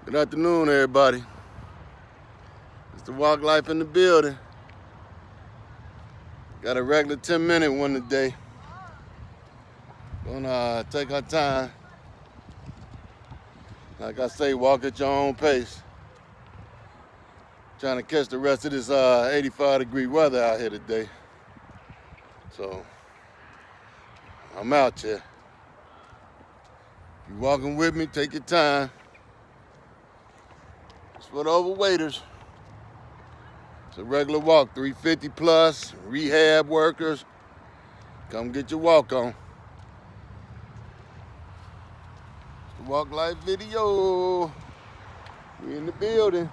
Good afternoon, everybody. It's the Walk Life in the building. Got a regular 10-minute one today. Gonna take our time. Like I say, walk at your own pace. Trying to catch the rest of this 85-degree weather out here today. So, I'm out here. If you're walking with me, take your time. It's for the overweighters. It's a regular walk, 350 plus, rehab workers. Come get your walk on. It's the Walk Life video. We in the building.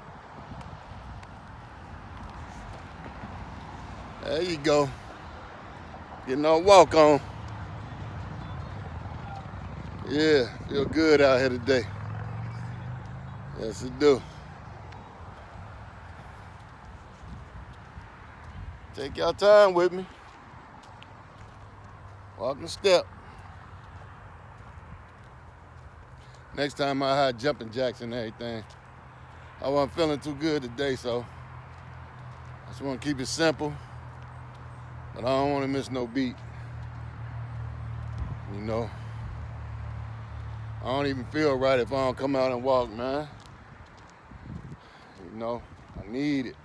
There you go. Getting our walk on. Yeah, feel good out here today. Yes, it do. Take your time with me. Walk and step. Next time I had jumping jacks and everything. I wasn't feeling too good today, so I just want to keep it simple. But I don't want to miss no beat. You know, I don't even feel right if I don't come out and walk, man. You know, I need it.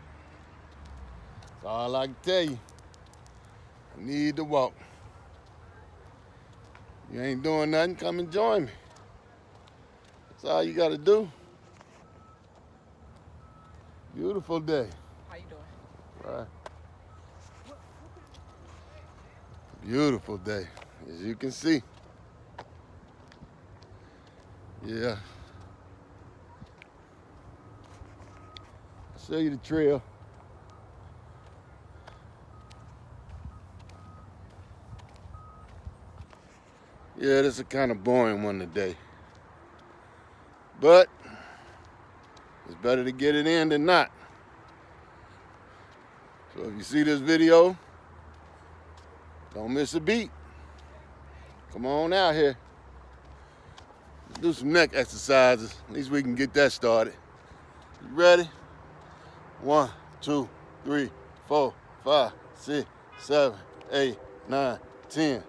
That's all I can tell you. I need to walk. You ain't doing nothing, come and join me. That's all you gotta do. Beautiful day. How you doing? Right. Beautiful day, as you can see. Yeah. I'll show you the trail. Yeah, this is a kind of boring one today. But it's better to get it in than not. So if you see this video, don't miss a beat. Come on out here. Let's do some neck exercises. At least we can get that started. You ready? 1, 2, 3, 4, 5, 6, 7, 8, 9, 10.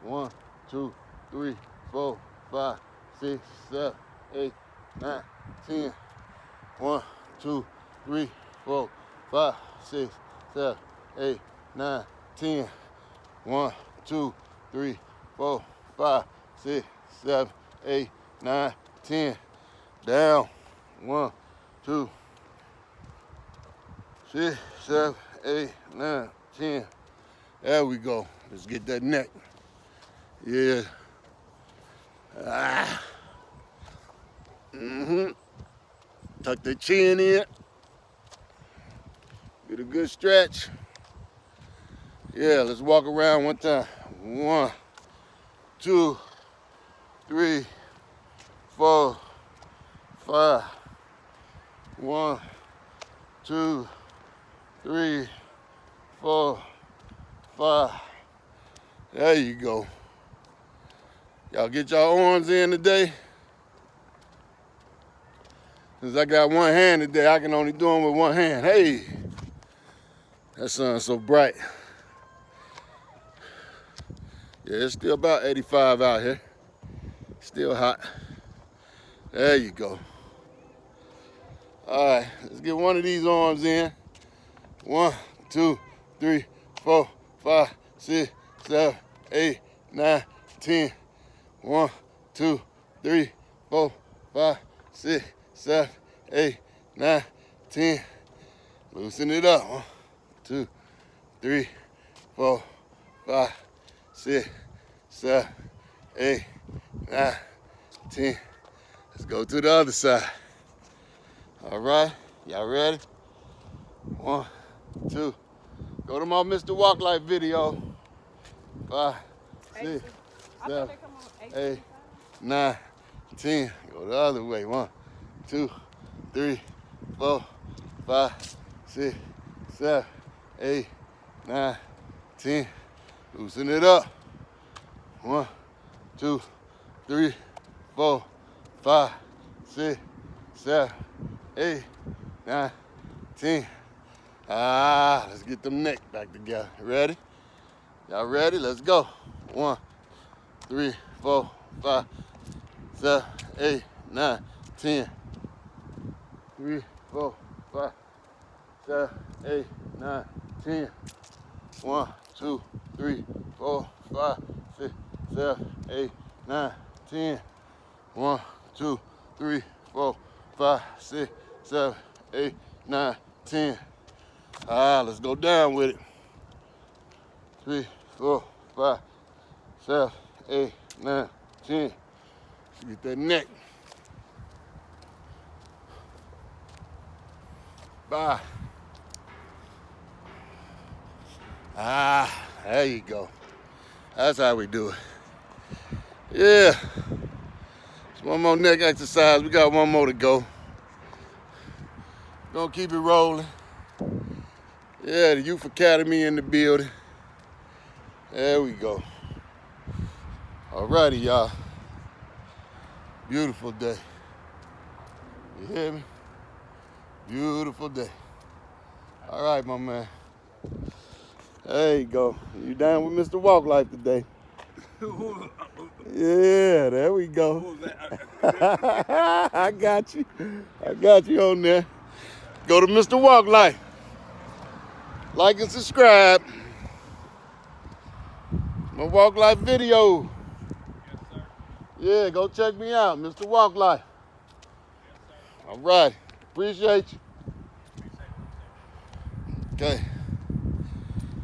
1, 2, 3, 4, 5, 6, 7, 8, 9, 10. 1, 2, 3, 4, 5, 6, 7, 8, 9, 10. 1, 2, 3, 4, 5, 6, 7, 8, 9, 10. Down. 1, 2, 6, 7, 8, 9, 10. There we go. Let's get that neck. Yeah. Tuck the chin in. Get a good stretch. Yeah, let's walk around one time. 1, 2, 3, 4, 5. 1, 2, 3, 4, 5. There you go. Y'all get y'all arms in today. Since I got one hand today, I can only do them with one hand. Hey, that sun's so bright. Yeah, it's still about 85 out here. Still hot. There you go. All right, let's get one of these arms in. 1, 2, 3, 4, 5, 6, 7, 8, 9, 10. 1, 2, 3, 4, 5, 6, 7, 8, 9, 10. Loosen it up. 1, 2, 3, 4, 5, 6, 7, 8, 9, 10. Let's go to the other side. All right, y'all ready? 1, 2. Go to my Mr. Walk Life video. 5, 6, 7, 8, 9, 10. Go the other way. 1, 2, 3, 4, 5, 6, 7, 8, 9, 10. Loosen it up. 1, 2, 3, 4, 5, 6, 7, 8, 9, 10. Let's get them neck back together. Ready? Y'all ready? Let's go. 1, 3, 4, 5, 7, 8, 9, 10. 3, 4, 5, 7, 8, 9, 10. 1, 2, 3, 4, 5, 6, 7, 8, 9, 10. 1, 2, 3, 4, 5, 6, 7, 8, 9, 10. Let's go down with it. 3, 4, 5, 7, 8, 9, 10. Let's get that neck. Bye. There you go. That's how we do it. Yeah. Just one more neck exercise. We got one more to go. Gonna keep it rolling. Yeah, the Youth Academy in the building. There we go. Alrighty, y'all. Beautiful day. You hear me? Beautiful day. All right, my man. There you go. You down with Mr. Walk Life today? Yeah, there we go. I got you. I got you on there. Go to Mr. Walk Life. Like and subscribe. My Walk Life video. Yes, sir. Yeah, go check me out, Mr. Walk Life. Yes, sir. All right. Appreciate you. Okay.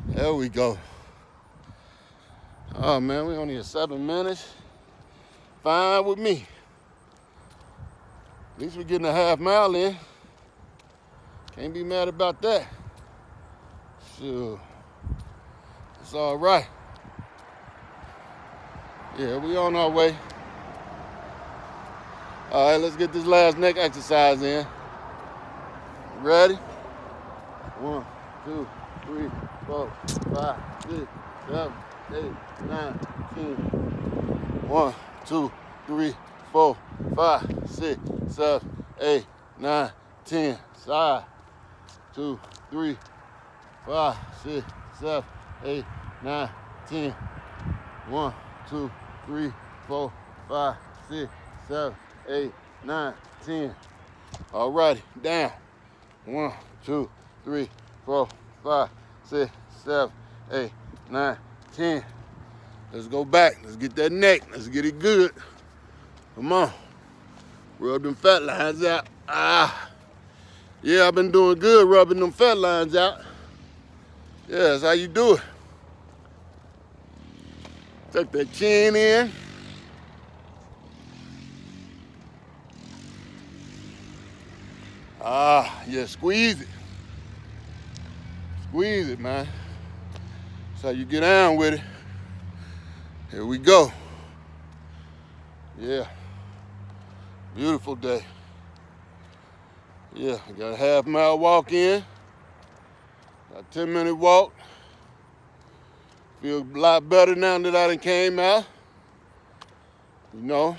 There we go. Oh, man, we only at 7 minutes. Fine with me. At least we're getting a half mile in. Can't be mad about that. Sure. It's all right. Yeah, we on our way. All right, let's get this last neck exercise in. Ready? 1, 2, 3, 4, 5, 6, 7, 8, 9, 10. 1, 2, 3, 4, 5, 6, 7, 8, 9, 10. Side. 2, 3, 5, 6, 7, 8, 9, 10. 1, 2, 3, 4, 5, 6, 7, 8, 9, 10. All righty, down. 1, 2, 3, 4, 5, 6, 7, 8, 9, 10. Let's go back. Let's get that neck. Let's get it good. Come on. Rub them fat lines out. Yeah, I've been doing good rubbing them fat lines out. Yeah, that's how you do it. Tuck that chin in. Yeah, squeeze it. Squeeze it, man. That's how you get down with it. Here we go. Yeah. Beautiful day. Yeah, I got a half mile walk in. Got a 10-minute walk. Feel a lot better now that I done came out. You know,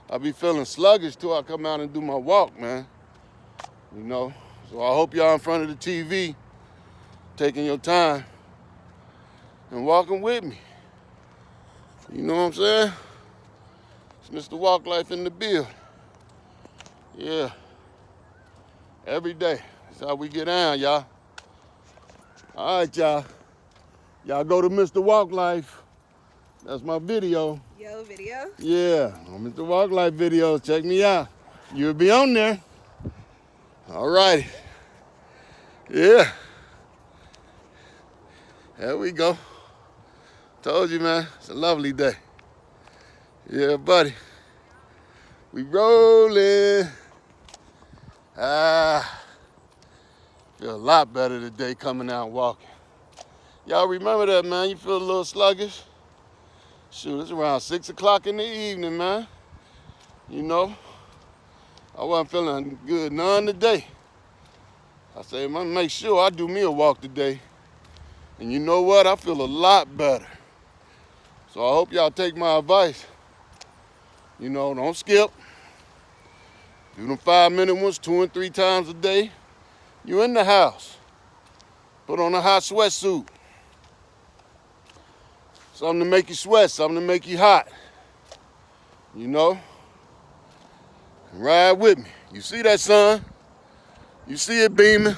I be feeling sluggish till I come out and do my walk, man. You know, so I hope y'all in front of the TV taking your time and walking with me. You know what I'm saying? It's Mr. Walk Life in the build. Yeah. Every day. That's how we get down, y'all. All right, y'all. Y'all go to Mr. Walk Life. That's my video. Yo, video? Yeah, on Mr. Walk Life videos. Check me out. You'll be on there. All righty. Yeah. There we go. Told you, man. It's a lovely day. Yeah, buddy. We rolling. Feel a lot better today coming out and walking. Y'all remember that, man? You feel a little sluggish? Shoot, it's around 6 o'clock in the evening, man. You know, I wasn't feeling good none today. I said, I'm gonna make sure I do me a walk today. And you know what? I feel a lot better. So I hope y'all take my advice. You know, don't skip. Do them 5-minute ones 2 and 3 times a day. You in the house. Put on a hot sweatsuit. Something to make you sweat, something to make you hot. You know? Ride with me. You see that sun? You see it beaming?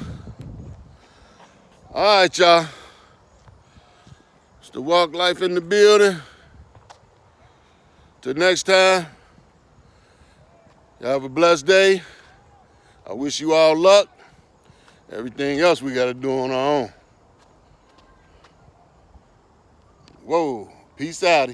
All right, y'all. It's the Walk Life in the building. Till next time, y'all have a blessed day. I wish you all luck. Everything else we got to do on our own. Whoa. Peace out.